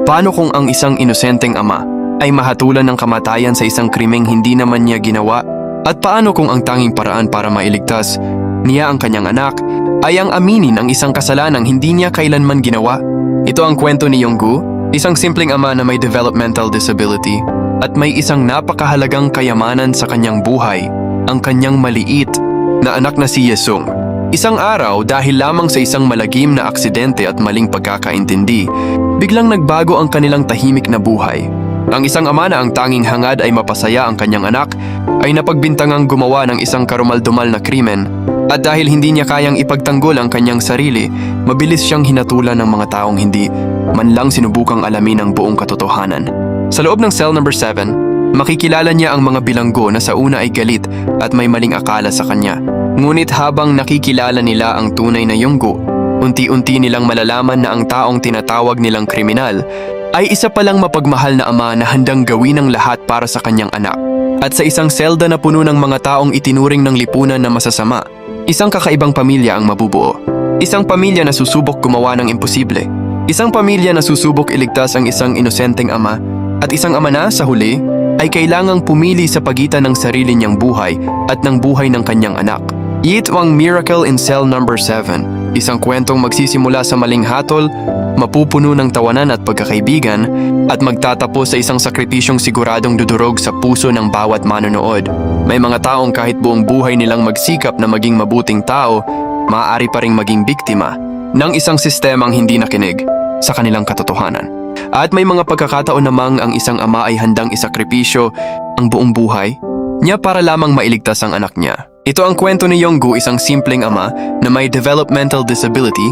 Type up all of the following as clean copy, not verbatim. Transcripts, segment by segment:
Paano kung ang isang inosenteng ama ay mahatulan ng kamatayan sa isang krimeng hindi naman niya ginawa? At paano kung ang tanging paraan para mailigtas niya ang kanyang anak ay ang aminin ang isang kasalanang hindi niya kailanman ginawa? Ito ang kwento ni Yonggu, isang simpleng ama na may developmental disability at may isang napakahalagang kayamanan sa kanyang buhay, ang kanyang maliit na anak na si Yesung. Isang araw, dahil lamang sa isang malagim na aksidente at maling pagkakaintindi, biglang nagbago ang kanilang tahimik na buhay. Ang isang ama na ang tanging hangad ay mapasaya ang kanyang anak ay napagbintangang gumawa ng isang karumal-dumal na krimen, at dahil hindi niya kayang ipagtanggol ang kanyang sarili, mabilis siyang hinatulan ng mga taong hindi man lang sinubukang alamin ang buong katotohanan. Sa loob ng cell number 7, makikilala niya ang mga bilanggo na sa una ay galit at may maling akala sa kanya. Ngunit habang nakikilala nila ang tunay na Yonggu, unti-unti nilang malalaman na ang taong tinatawag nilang kriminal ay isa palang mapagmahal na ama na handang gawin ang lahat para sa kanyang anak. At sa isang selda na puno ng mga taong itinuring ng lipunan na masasama, isang kakaibang pamilya ang mabubuo. Isang pamilya na susubok gumawa ng imposible. Isang pamilya na susubok iligtas ang isang inosenteng ama, at isang ama na, sa huli, ay kailangang pumili sa pagitan ng sarili niyang buhay at ng buhay ng kanyang anak. Ito ang Miracle in Cell number 7, isang kwentong magsisimula sa maling hatol, mapupuno ng tawanan at pagkakaibigan, at magtatapos sa isang sakripisyong siguradong dudurog sa puso ng bawat manonood. May mga taong kahit buong buhay nilang magsikap na maging mabuting tao, maaari pa ring maging biktima ng isang sistemang hindi nakinig sa kanilang katotohanan. At may mga pagkakataon namang ang isang ama ay handang isakripisyo ang buong buhay niya para lamang mailigtas ang anak niya. Ito ang kwento ni Yonggu, isang simpleng ama na may developmental disability,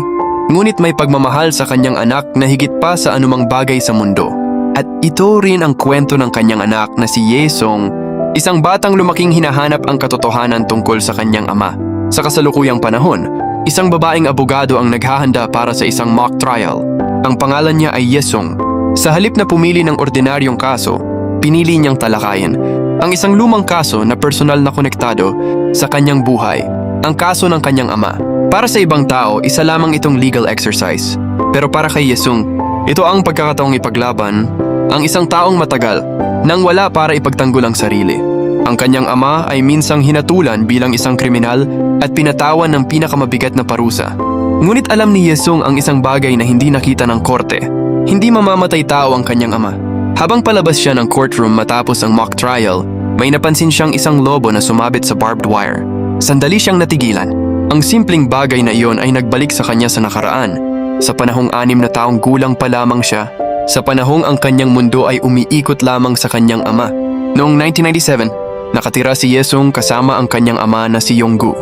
ngunit may pagmamahal sa kanyang anak na higit pa sa anumang bagay sa mundo. At ito rin ang kwento ng kanyang anak na si Yesung, isang batang lumaking hinahanap ang katotohanan tungkol sa kanyang ama. Sa kasalukuyang panahon, isang babaeng abogado ang naghahanda para sa isang mock trial. Ang pangalan niya ay Yesung. Sa halip na pumili ng ordinaryong kaso, pinili niyang talakayin ang isang lumang kaso na personal na konektado sa kanyang buhay, ang kaso ng kanyang ama. Para sa ibang tao, isa lamang itong legal exercise. Pero para kay Yesung, ito ang pagkakataong ipaglaban ang isang taong matagal nang wala para ipagtanggol ang sarili. Ang kanyang ama ay minsang hinatulan bilang isang kriminal at pinatawan ng pinakamabigat na parusa. Ngunit alam ni Yesung ang isang bagay na hindi nakita ng korte. Hindi mamamatay tao ang kanyang ama. Habang palabas siya ng courtroom matapos ang mock trial, may napansin siyang isang lobo na sumabit sa barbed wire. Sandali siyang natigilan. Ang simpleng bagay na iyon ay nagbalik sa kanya sa nakaraan. Sa panahong 6 na taong gulang pa lamang siya, sa panahong ang kanyang mundo ay umiikot lamang sa kanyang ama. Noong 1997, nakatira si Yesung kasama ang kanyang ama na si Yonggu.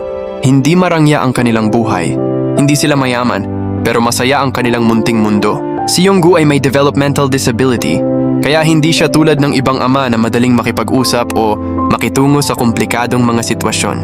Hindi marangya ang kanilang buhay. Hindi sila mayaman, pero masaya ang kanilang munting mundo. Si Yonggu ay may developmental disability, kaya hindi siya tulad ng ibang ama na madaling makipag-usap o makitungo sa komplikadong mga sitwasyon.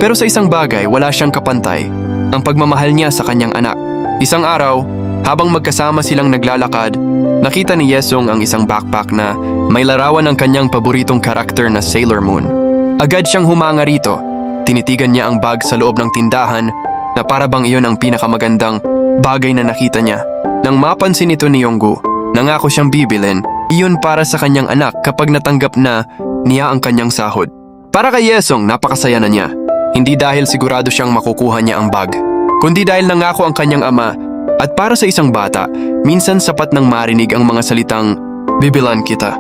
Pero sa isang bagay, wala siyang kapantay, ang pagmamahal niya sa kanyang anak. Isang araw, habang magkasama silang naglalakad, nakita ni Yesung ang isang backpack na may larawan ng kanyang paboritong karakter na Sailor Moon. Agad siyang humanga rito. Tinitigan niya ang bag sa loob ng tindahan na para bang iyon ang pinakamagandang bagay na nakita niya. Nang mapansin ito ni Yonggu, nangako siyang bibilin iyon para sa kanyang anak kapag natanggap na niya ang kanyang sahod. Para kay Yesung, napakasaya na niya. Hindi dahil sigurado siyang makukuha niya ang bag, kundi dahil nangako ang kanyang ama. At para sa isang bata, minsan sapat nang marinig ang mga salitang, "Bibilan kita."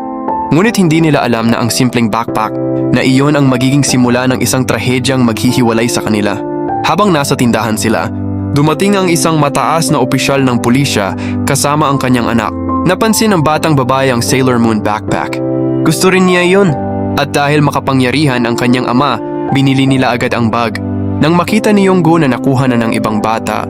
Ngunit hindi nila alam na ang simpleng backpack na iyon ang magiging simula ng isang trahedyang maghihiwalay sa kanila. Habang nasa tindahan sila, dumating ang isang mataas na opisyal ng pulisya kasama ang kanyang anak. Napansin ng batang babae ang Sailor Moon backpack. Gusto rin niya iyon. At dahil makapangyarihan ang kanyang ama, binili nila agad ang bag. Nang makita ni Yonggu na nakuha na ng ibang bata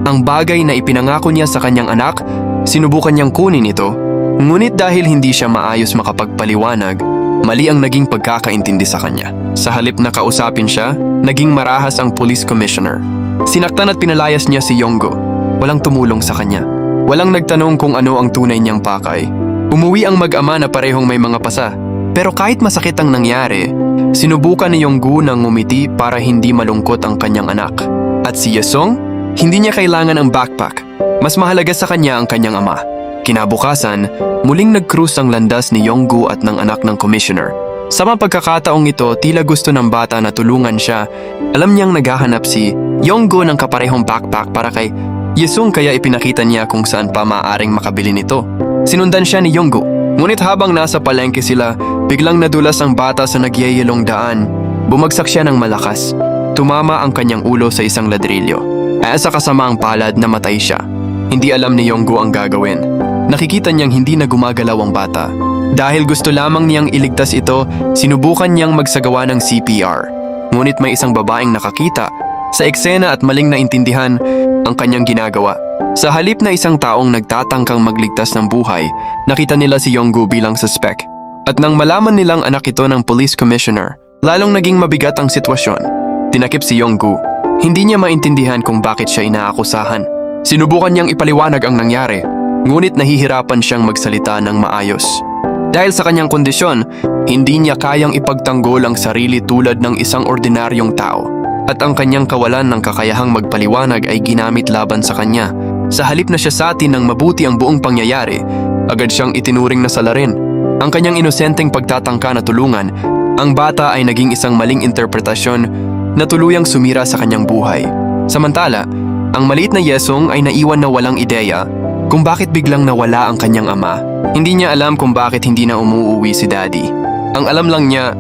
ang bagay na ipinangako niya sa kanyang anak, sinubukan niyang kunin ito. Ngunit dahil hindi siya maayos makapagpaliwanag, mali ang naging pagkakaintindi sa kanya. Sa halip na kausapin siya, naging marahas ang police commissioner. Sinaktan at pinalayas niya si Yonggu. Walang tumulong sa kanya. Walang nagtanong kung ano ang tunay niyang pakay. Umuwi ang mag-ama na parehong may mga pasa. Pero kahit masakit ang nangyari, sinubukan ni Yonggu na ngumiti para hindi malungkot ang kanyang anak. At si Yesung, hindi niya kailangan ang backpack. Mas mahalaga sa kanya ang kanyang ama. Kinabukasan, muling nag-cruise ang landas ni Yonggu at ng anak ng commissioner. Sa mga pagkakataong ito, tila gusto ng bata na tulungan siya. Alam niyang naghahanap si Yonggu ng kaparehong backpack para kay Yesung, kaya ipinakita niya kung saan pa maaaring makabili nito. Sinundan siya ni Yonggu. Ngunit habang nasa palengke sila, biglang nadulas ang bata sa nagyayelong daan. Bumagsak siya ng malakas. Tumama ang kanyang ulo sa isang ladrilyo. Ay sa kasamaang palad, namatay siya. Hindi alam ni Yonggu ang gagawin. Nakikita niyang hindi na gumagalaw ang bata. Dahil gusto lamang niyang iligtas ito, sinubukan niyang magsagawa ng CPR. Ngunit may isang babaeng nakakita sa eksena at maling naintindihan ang kanyang ginagawa. Sa halip na isang taong nagtatangkang magligtas ng buhay, nakita nila si Yonggu bilang suspect. At nang malaman nilang anak ito ng police commissioner, lalong naging mabigat ang sitwasyon. Tinakip si Yonggu. Hindi niya maintindihan kung bakit siya inaakusahan. Sinubukan niyang ipaliwanag ang nangyari, ngunit nahihirapan siyang magsalita ng maayos. Dahil sa kanyang kondisyon, hindi niya kayang ipagtanggol ang sarili tulad ng isang ordinaryong tao. At ang kanyang kawalan ng kakayahang magpaliwanag ay ginamit laban sa kanya. Sa halip na siya sa atin ng mabuti ang buong pangyayari, agad siyang itinuring na salarin. Ang kanyang inosenteng pagtatangka na tulungan, ang bata ay naging isang maling interpretasyon na tuluyang sumira sa kanyang buhay. Samantala, ang maliit na Yesung ay naiwan na walang ideya kung bakit biglang nawala ang kanyang ama. Hindi niya alam kung bakit hindi na umuuwi si Daddy. Ang alam lang niya,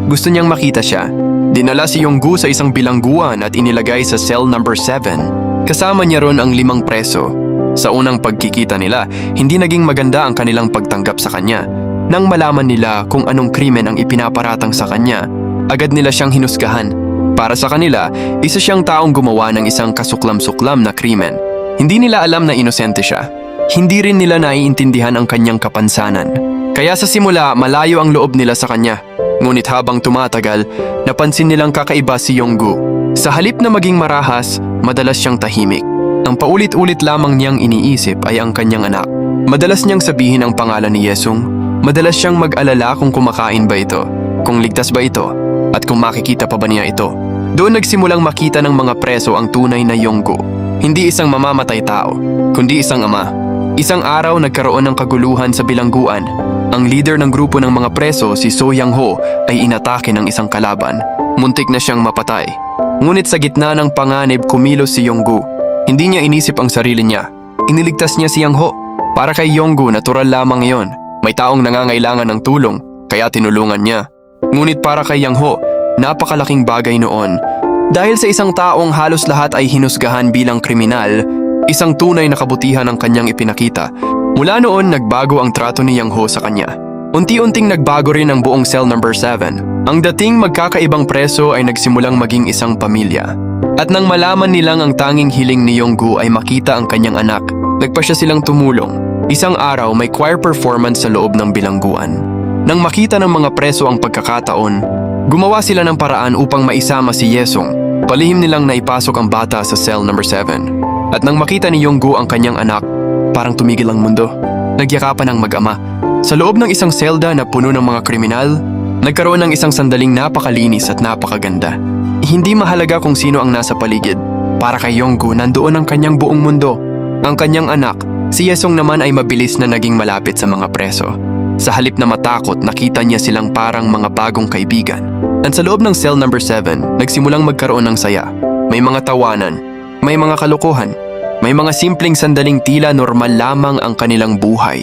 gusto niyang makita siya. Dinala si Yonggu sa isang bilangguan at inilagay sa cell number 7. Kasama niya ron ang 5 preso. Sa unang pagkikita nila, hindi naging maganda ang kanilang pagtanggap sa kanya. Nang malaman nila kung anong krimen ang ipinaparatang sa kanya, agad nila siyang hinusgahan. Para sa kanila, isa siyang taong gumawa ng isang kasuklam-suklam na krimen. Hindi nila alam na inosente siya. Hindi rin nila naiintindihan ang kanyang kapansanan. Kaya sa simula, malayo ang loob nila sa kanya. Ngunit habang tumatagal, napansin nilang kakaiba si Yonggu. Sa halip na maging marahas, madalas siyang tahimik. Ang paulit-ulit lamang niyang iniisip ay ang kanyang anak. Madalas niyang sabihin ang pangalan ni Yesung. Madalas siyang mag-alala kung kumakain ba ito, kung ligtas ba ito, at kung makikita pa ba niya ito. Doon nagsimulang makita ng mga preso ang tunay na Yonggu. Hindi isang mamamatay tao, kundi isang ama. Isang araw nagkaroon ng kaguluhan sa bilangguan. Ang leader ng grupo ng mga preso, si So Yang-ho, ay inatake ng isang kalaban. Muntik na siyang mapatay. Ngunit sa gitna ng panganib, kumilos si Yonggu. Hindi niya inisip ang sarili niya. Iniligtas niya si Yang-ho. Para kay Yonggu, natural lamang iyon. May taong nangangailangan ng tulong, kaya tinulungan niya. Ngunit para kay Yang-ho, napakalaking bagay noon. Dahil sa isang taong halos lahat ay hinusgahan bilang kriminal, isang tunay na kabutihan ang kanyang ipinakita. Mula noon, nagbago ang trato ni Yang-ho sa kanya. Unti-unting nagbago rin ang buong cell number 7. Ang dating magkakaibang preso ay nagsimulang maging isang pamilya. At nang malaman nilang ang tanging hiling ni Yonggu ay makita ang kanyang anak, nagpa siya silang tumulong. Isang araw, may choir performance sa loob ng bilangguan. Nang makita ng mga preso ang pagkakataon, gumawa sila ng paraan upang maisama si Yesung. Palihim nilang naipasok ang bata sa cell number 7. At nang makita ni Yonggu ang kanyang anak, parang tumigil ang mundo. Nagyakapan ang mag-ama. Sa loob ng isang selda na puno ng mga kriminal, nagkaroon ng isang sandaling napakalinis at napakaganda. Hindi mahalaga kung sino ang nasa paligid. Para kay Yonggu, nandoon ang kanyang buong mundo. Ang kanyang anak, si Yesung naman ay mabilis na naging malapit sa mga preso. Sa halip na matakot, nakita niya silang parang mga bagong kaibigan. At sa loob ng cell number 7, nagsimulang magkaroon ng saya. May mga tawanan, may mga kalokohan, may mga simpleng sandaling tila normal lamang ang kanilang buhay.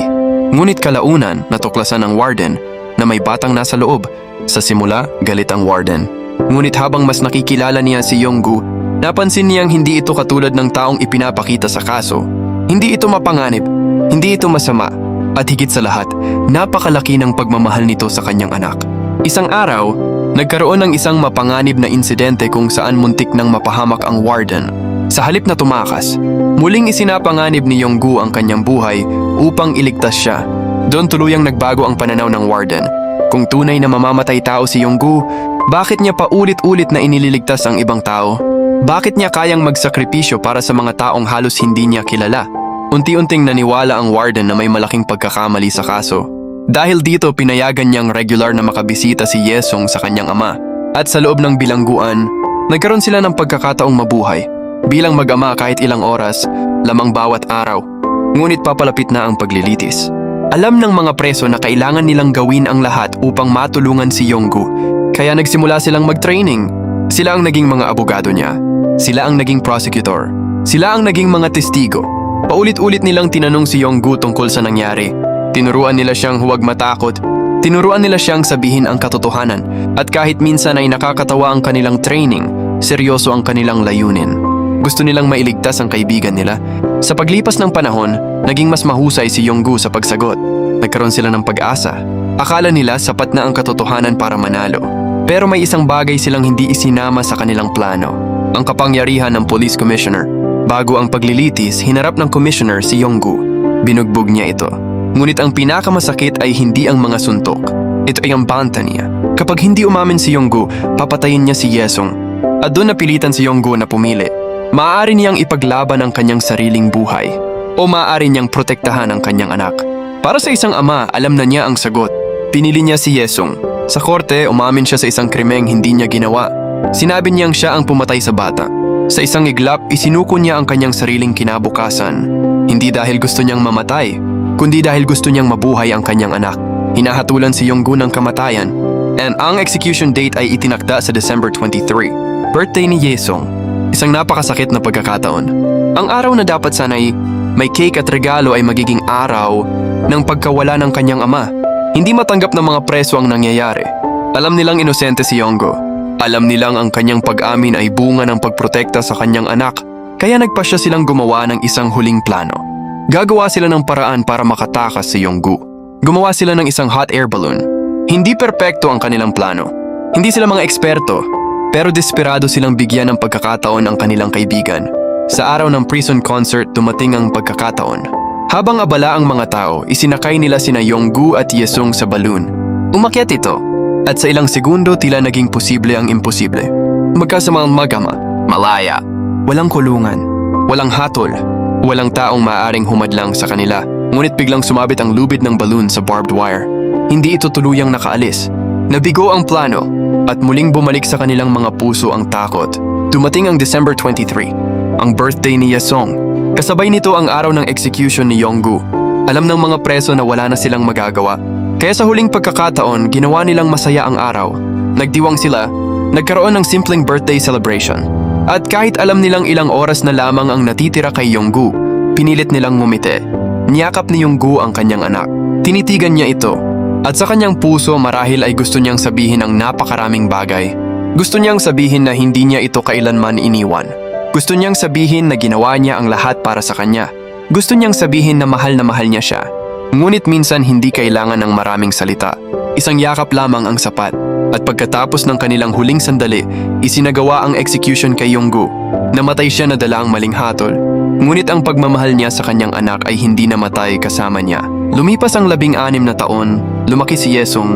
Ngunit kalaunan, natuklasan ng warden na may batang nasa loob. Sa simula, galit ang warden. Ngunit habang mas nakikilala niya si Yonggu, napansin niyang hindi ito katulad ng taong ipinapakita sa kaso. Hindi ito mapanganib, hindi ito masama, at higit sa lahat, napakalaki ng pagmamahal nito sa kanyang anak. Isang araw, nagkaroon ng isang mapanganib na insidente kung saan muntik nang mapahamak ang warden. Sa halip na tumakas, muling isinapanganib ni Yonggu ang kanyang buhay upang iligtas siya. Doon tuluyang nagbago ang pananaw ng warden. Kung tunay na mamamatay tao si Yonggu, bakit niya paulit-ulit na inililigtas ang ibang tao? Bakit niya kayang magsakripisyo para sa mga taong halos hindi niya kilala? Unti-unting naniwala ang warden na may malaking pagkakamali sa kaso. Dahil dito, pinayagan niyang regular na makabisita si Yesung sa kanyang ama. At sa loob ng bilangguan, nagkaroon sila ng pagkakataong mabuhay. Bilang mag-ama kahit ilang oras, lamang bawat araw. Ngunit papalapit na ang paglilitis. Alam ng mga preso na kailangan nilang gawin ang lahat upang matulungan si Yonggu. Kaya nagsimula silang mag-training. Sila ang naging mga abogado niya. Sila ang naging prosecutor. Sila ang naging mga testigo. Paulit-ulit nilang tinanong si Yonggu tungkol sa nangyari. Tinuruan nila siyang huwag matakot. Tinuruan nila siyang sabihin ang katotohanan. At kahit minsan ay nakakatawa ang kanilang training, seryoso ang kanilang layunin. Gusto nilang mailigtas ang kaibigan nila. Sa paglipas ng panahon, naging mas mahusay si Yonggu sa pagsagot. Nagkaroon sila ng pag-asa. Akala nila sapat na ang katotohanan para manalo. Pero may isang bagay silang hindi isinama sa kanilang plano. Ang kapangyarihan ng police commissioner. Bago ang paglilitis, hinarap ng commissioner si Yonggu. Binugbog niya ito. Ngunit ang pinakamasakit ay hindi ang mga suntok. Ito ay ang banta niya. Kapag hindi umamin si Yonggu, papatayin niya si Yesong. At doon napilitan si Yonggu na pumili. Maaari niyang ipaglaban ang kanyang sariling buhay o maaari niyang protektahan ang kanyang anak. Para sa isang ama, alam na niya ang sagot. Pinili niya si Yesong. Sa korte, umamin siya sa isang krimeng hindi niya ginawa. Sinabi niyang siya ang pumatay sa bata. Sa isang iglap, isinuko niya ang kanyang sariling kinabukasan. Hindi dahil gusto niyang mamatay, kundi dahil gusto niyang mabuhay ang kanyang anak. Hinahatulan si Yonggu ng kamatayan. And ang execution date ay itinakda sa December 23, birthday ni Yesong. Isang napakasakit na pagkakataon. Ang araw na dapat sana'y may cake at regalo ay magiging araw ng pagkawala ng kanyang ama. Hindi matanggap ng mga preso ang nangyayari. Alam nilang inosente si Yonggu. Alam nilang ang kanyang pag-amin ay bunga ng pagprotekta sa kanyang anak. Kaya nagpasya silang gumawa ng isang huling plano. Gagawa sila ng paraan para makatakas si Yonggu. Gumawa sila ng isang hot air balloon. Hindi perpekto ang kanilang plano. Hindi sila mga eksperto. Pero desperado silang bigyan ng pagkakataon ang kanilang kaibigan. Sa araw ng prison concert, dumating ang pagkakataon. Habang abala ang mga tao, isinakay nila sina Yonggu at Yesong sa balloon. Umakyat ito, at sa ilang segundo tila naging posible ang imposible. Magkasamang magama, malaya, walang kulungan, walang hatol, walang taong maaaring humadlang sa kanila. Ngunit biglang sumabit ang lubid ng balloon sa barbed wire. Hindi ito tuluyang nakaalis. Nabigo ang plano at muling bumalik sa kanilang mga puso ang takot. Dumating ang December 23, ang birthday ni Yesong. Kasabay nito ang araw ng execution ni Yonggu. Alam ng mga preso na wala na silang magagawa. Kaya sa huling pagkakataon, ginawa nilang masaya ang araw. Nagdiwang sila, nagkaroon ng simpleng birthday celebration. At kahit alam nilang ilang oras na lamang ang natitira kay Yonggu, pinilit nilang ngumiti. Niyakap ni Yonggu ang kanyang anak. Tinitigan niya ito. At sa kanyang puso marahil ay gusto niyang sabihin ang napakaraming bagay. Gusto niyang sabihin na hindi niya ito kailanman iniwan. Gusto niyang sabihin na ginawa niya ang lahat para sa kanya. Gusto niyang sabihin na mahal niya siya. Ngunit minsan hindi kailangan ng maraming salita. Isang yakap lamang ang sapat. At pagkatapos ng kanilang huling sandali, isinagawa ang execution kay Yonggu. Namatay siya na dala ang maling hatol. Ngunit ang pagmamahal niya sa kanyang anak ay hindi namatay kasama niya. Lumipas ang 16 na taon, lumaki si Yesong.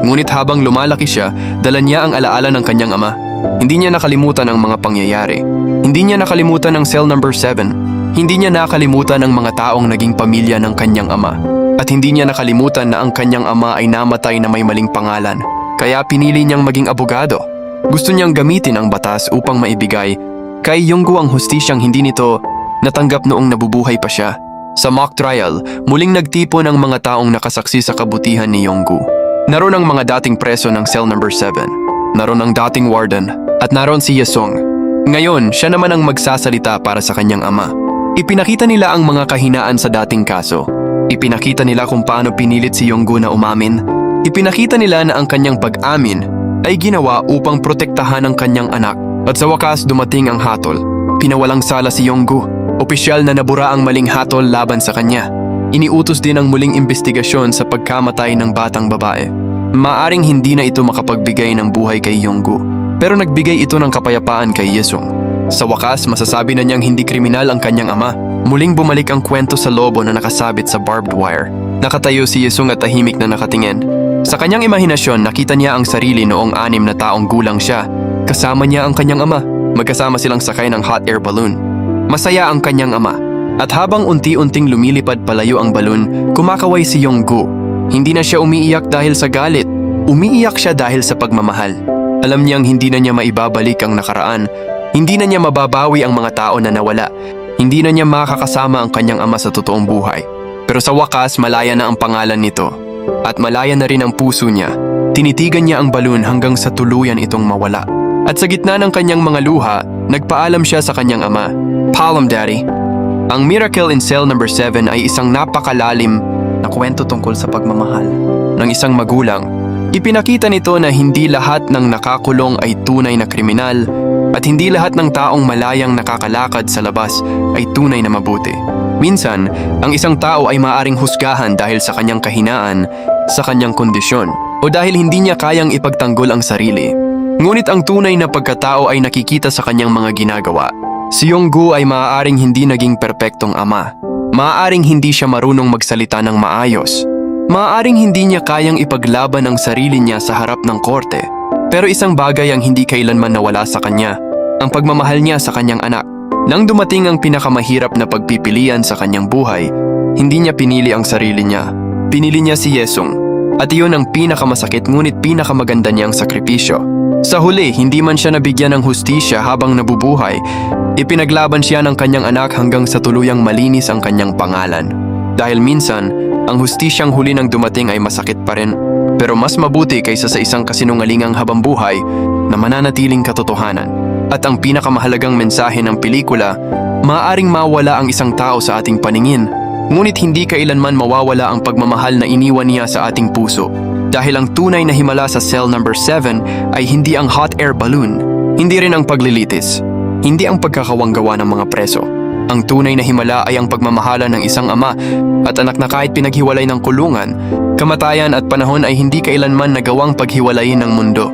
Ngunit habang lumalaki siya, dala niya ang alaala ng kanyang ama. Hindi niya nakalimutan ang mga pangyayari. Hindi niya nakalimutan ang cell number 7. Hindi niya nakalimutan ang mga taong naging pamilya ng kanyang ama. At hindi niya nakalimutan na ang kanyang ama ay namatay na may maling pangalan. Kaya pinili niyang maging abogado. Gusto niyang gamitin ang batas upang maibigay kay Yonggu ang hustisyang hindi nito natanggap noong nabubuhay pa siya. Sa mock trial, muling nagtipon ang mga taong nakasaksi sa kabutihan ni Yonggu. Naroon ang mga dating preso ng cell number 7. Naroon ang dating warden. At naroon si Yesong. Ngayon, siya naman ang magsasalita para sa kanyang ama. Ipinakita nila ang mga kahinaan sa dating kaso. Ipinakita nila kung paano pinilit si Yonggu na umamin. Ipinakita nila na ang kanyang pag-amin ay ginawa upang protektahan ang kanyang anak. At sa wakas dumating ang hatol. Pinawalang sala si Yonggu. Opisyal na nabura ang maling hatol laban sa kanya. Iniutos din ang muling investigasyon sa pagkamatay ng batang babae. Maaring hindi na ito makapagbigay ng buhay kay Yonggu, pero nagbigay ito ng kapayapaan kay Yesong. Sa wakas, masasabi na niyang hindi kriminal ang kanyang ama. Muling bumalik ang kwento sa lobo na nakasabit sa barbed wire. Nakatayo si Yesong at tahimik na nakatingin. Sa kanyang imahinasyon, nakita niya ang sarili noong 6 na taong gulang siya. Kasama niya ang kanyang ama. Magkasama silang sakay ng hot air balloon. Masaya ang kanyang ama. At habang unti-unting lumilipad palayo ang balon, kumakaway si Yonggu. Hindi na siya umiiyak dahil sa galit. Umiiyak siya dahil sa pagmamahal. Alam niyang hindi na niya maibabalik ang nakaraan. Hindi na niya mababawi ang mga tao na nawala. Hindi na niya makakasama ang kanyang ama sa totoong buhay. Pero sa wakas, malaya na ang pangalan nito. At malaya na rin ang puso niya. Tinitigan niya ang balon hanggang sa tuluyan itong mawala. At sa gitna ng kanyang mga luha, nagpaalam siya sa kanyang ama. Paalam, Daddy. Ang Miracle in Cell number 7 ay isang napakalalim na kwento tungkol sa pagmamahal ng isang magulang. Ipinakita nito na hindi lahat ng nakakulong ay tunay na kriminal at hindi lahat ng taong malayang nakakalakad sa labas ay tunay na mabuti. Minsan, ang isang tao ay maaaring husgahan dahil sa kanyang kahinaan, sa kanyang kondisyon, o dahil hindi niya kayang ipagtanggol ang sarili. Ngunit ang tunay na pagkatao ay nakikita sa kanyang mga ginagawa. Si Yonggu ay maaaring hindi naging perpektong ama. Maaaring hindi siya marunong magsalita ng maayos. Maaaring hindi niya kayang ipaglaban ang sarili niya sa harap ng korte. Pero isang bagay ang hindi kailanman nawala sa kanya, ang pagmamahal niya sa kanyang anak. Nang dumating ang pinakamahirap na pagpipilian sa kanyang buhay, hindi niya pinili ang sarili niya. Pinili niya si Yesung. At iyon ang pinakamasakit ngunit pinakamaganda niyang sakripisyo. Sa huli, hindi man siya nabigyan ng hustisya habang nabubuhay, ipinaglaban siya ng kanyang anak hanggang sa tuluyang malinis ang kanyang pangalan. Dahil minsan, ang hustisyang huli nang dumating ay masakit pa rin, pero mas mabuti kaysa sa isang kasinungalingang habambuhay na mananatiling katotohanan. At ang pinakamahalagang mensahe ng pelikula, maaaring mawala ang isang tao sa ating paningin, ngunit hindi kailanman mawawala ang pagmamahal na iniwan niya sa ating puso. Dahil ang tunay na himala sa Cell number 7 ay hindi ang hot air balloon, hindi rin ang paglilitis, hindi ang pagkakawanggawa ng mga preso. Ang tunay na himala ay ang pagmamahala ng isang ama at anak na kahit pinaghiwalay ng kulungan, kamatayan at panahon ay hindi kailanman nagawang paghiwalayin ng mundo.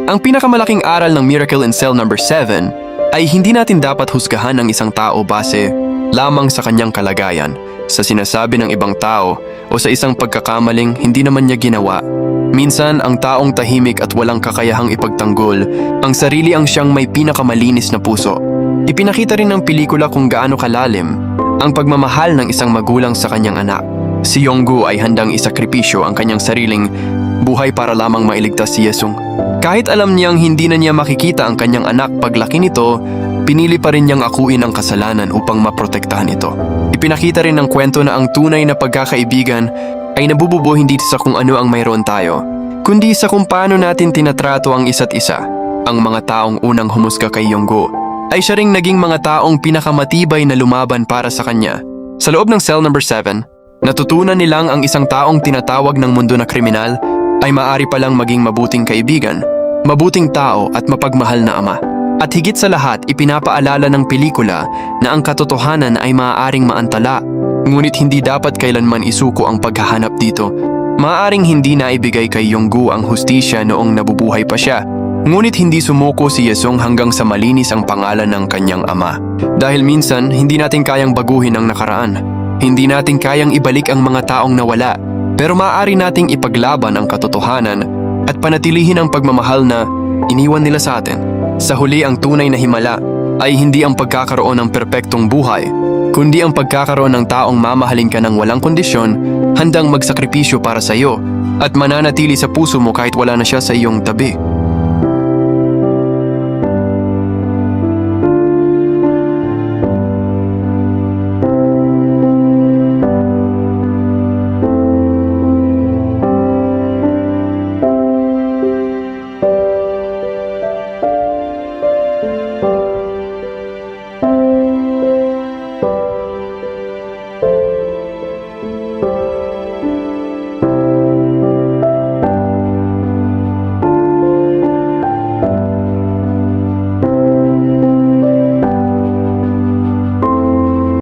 Ang pinakamalaking aral ng Miracle in Cell number 7 ay hindi natin dapat husgahan ang isang tao base lamang sa kanyang kalagayan, sa sinasabi ng ibang tao o sa isang pagkakamaling hindi naman niya ginawa. Minsan, ang taong tahimik at walang kakayahang ipagtanggol, ang sarili ang siyang may pinakamalinis na puso. Ipinakita rin ng pelikula kung gaano kalalim ang pagmamahal ng isang magulang sa kanyang anak. Si Yonggu ay handang isakripisyo ang kanyang sariling buhay para lamang mailigtas si Yesung. Kahit alam niyang hindi na niya makikita ang kanyang anak paglaki nito, pinili pa rin niyang akuin ang kasalanan upang maprotektahan ito. Ipinakita rin ng kwento na ang tunay na pagkakaibigan ay nabubuo hindi sa kung ano ang mayroon tayo, kundi sa kung paano natin tinatrato ang isa't isa. Ang mga taong unang humusga kay Yonggu ay siya ring naging mga taong pinakamatibay na lumaban para sa kanya. Sa loob ng Cell number 7, natutunan nilang ang isang taong tinatawag ng mundo na kriminal ay maaari palang maging mabuting kaibigan, mabuting tao at mapagmahal na ama. At higit sa lahat, ipinapaalala ng pelikula na ang katotohanan ay maaaring maantala, ngunit hindi dapat kailanman isuko ang paghahanap dito. Maaaring hindi naibigay kay Yonggu ang hustisya noong nabubuhay pa siya, ngunit hindi sumuko si Yesung hanggang sa malinis ang pangalan ng kanyang ama. Dahil minsan, hindi natin kayang baguhin ang nakaraan. Hindi natin kayang ibalik ang mga taong nawala, pero maaari nating ipaglaban ang katotohanan at panatilihin ang pagmamahal na iniwan nila sa atin. Sa huli, ang tunay na himala ay hindi ang pagkakaroon ng perpektong buhay, kundi ang pagkakaroon ng taong mamahalin ka ng walang kondisyon, handang magsakripisyo para sa iyo, at mananatili sa puso mo kahit wala na siya sa iyong tabi.